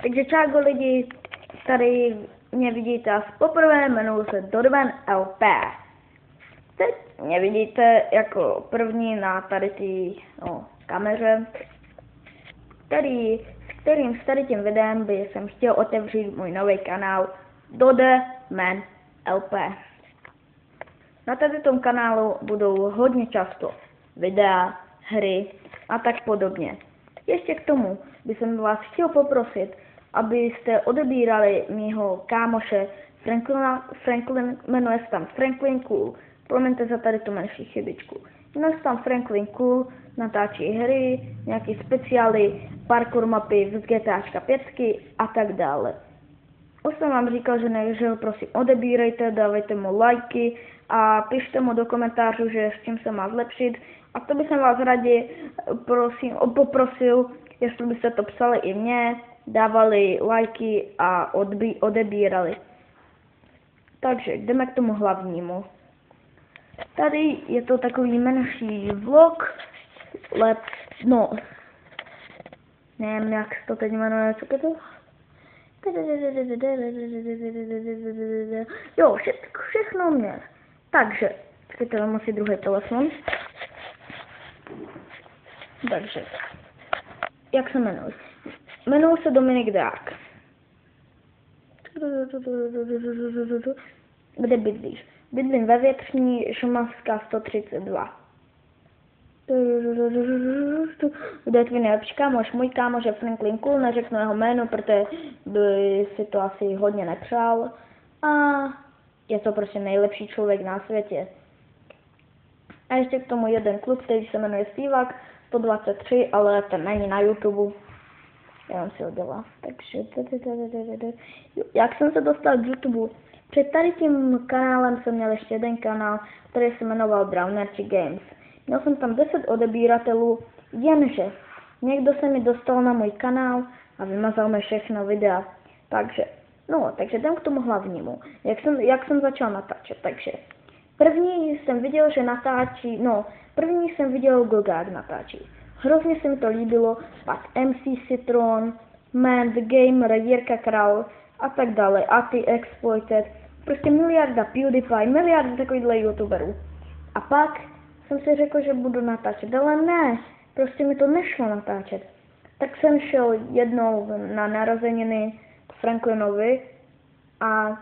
Takže čau lidi, tady mě vidíte asi poprvé, jmenuji se Dorban LP. Teď mě vidíte jako první na tady té kameře, s tady tím videem jsem chtěl otevřít můj nový kanál Dorban LP. Na tady tom kanálu budou hodně často videa, hry a tak podobně. Ještě k tomu bych vás chtěl poprosit, abyste odebírali mýho kámoše Franklin, jmenuje se tam Franklin Cool. Promiňte za tady tu menší chybičku. Jmenuje se tam Franklin Cool, natáčí hry, nějaký speciály, parkour mapy z GTAčka 5 a tak dále. Už jsem vám říkal, že ho prosím odebírejte, dávejte mu lajky a pište mu do komentářů, že s čím se má zlepšit. A to bych vás raději poprosil, jestli byste to psali i mně, dávali lajky a odebírali. Takže jdeme k tomu hlavnímu. Tady je to takový menší vlog, nevím jak se to teď jmenuje, co je to? Jo, všechno mě. Takže, počkejte, mám asi druhý telefon. Takže, jak se jmenuji? Jmenuji se Dominik Dark. Kde bydlíš? Bydlím ve Větřní, Šumavská 132. Kdo je tvůj nejlepší kámoš? Můj kámoš je Franklin Cool, neřeknu jeho jméno, protože by si to asi hodně nepřál. A je to prostě nejlepší člověk na světě. A ještě k tomu jeden klub, který se jmenuje Sivak 123, ale ten není na YouTube. Já vám si ho dělám. Takže, jak jsem se dostal k YouTube? Před tady tím kanálem jsem měl ještě jeden kanál, který se jmenoval Drownergy Games. Měl jsem tam 10 odebíratelů, jenže někdo se mi dostal na můj kanál a vymazal mi všechno videa. Takže jdem k tomu hlavnímu. Jak jsem začal natáčet, takže první jsem viděl Goga, jak natáčí. Hrozně se mi to líbilo, pak MC Citron, Man the Gamer, Jirka Král a tak dále, Ati Exploited, prostě miliarda PewDiePie, miliarda takovýchhle youtuberů. A pak jsem si řekl, že budu natáčet, ale ne, prostě mi to nešlo natáčet. Tak jsem šel jednou na narozeniny k Franklinovi a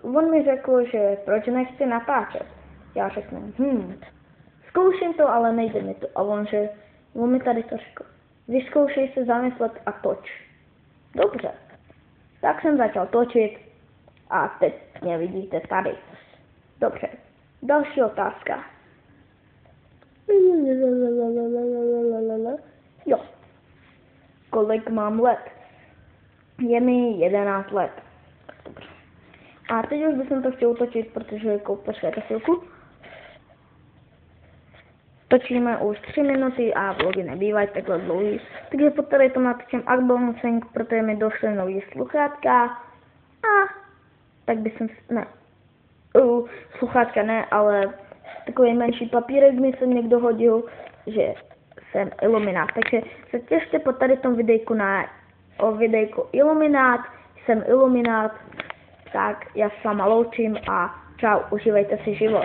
on mi řekl, že proč nechci natáčet. Já řeknu, zkouším to, ale nejde mi to. A on mi tady to řekl, vyzkoušej se zamyslet a toč. Dobře, tak jsem začal točit a teď mě vidíte tady. Dobře, další otázka. Jo, kolik mám let? Je mi 11 let. Dobře. A teď už bych to chtěl točit, protože počkejte chvilku. Točíme už 3 minuty a vlogy nebývají takhle dlouhý. Takže pod tady to natočím unboxing, protože mi došly nový sluchátka. A tak sluchátka ne, ale takový menší papírek mi se někdo hodil, že jsem iluminát. Takže se těšte pod tady tom videjku o videjku iluminát. Jsem iluminát, tak já s váma loučím a čau, užívejte si život.